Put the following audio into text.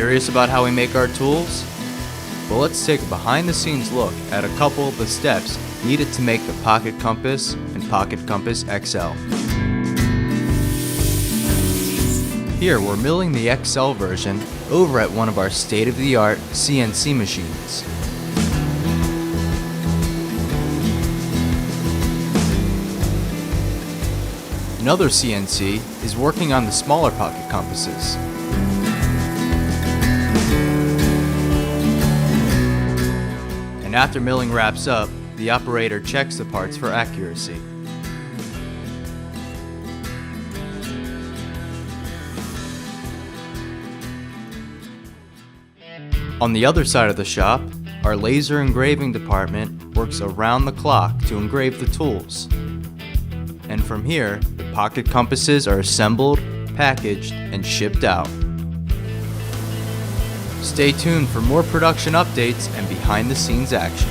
Curious about how we make our tools? Well, let's take a behind-the-scenes look at a couple of the steps needed to make the Pocket Compass and Pocket Compass XL. Here, we're milling the XL version over at one of our state-of-the-art CNC machines. Another CNC is working on the smaller pocket compasses. And after milling wraps up, the operator checks the parts for accuracy. On the other side of the shop, our laser engraving department works around the clock to engrave the tools. And from here, the pocket compasses are assembled, packaged, and shipped out. Stay tuned for more production updates and behind-the-scenes action.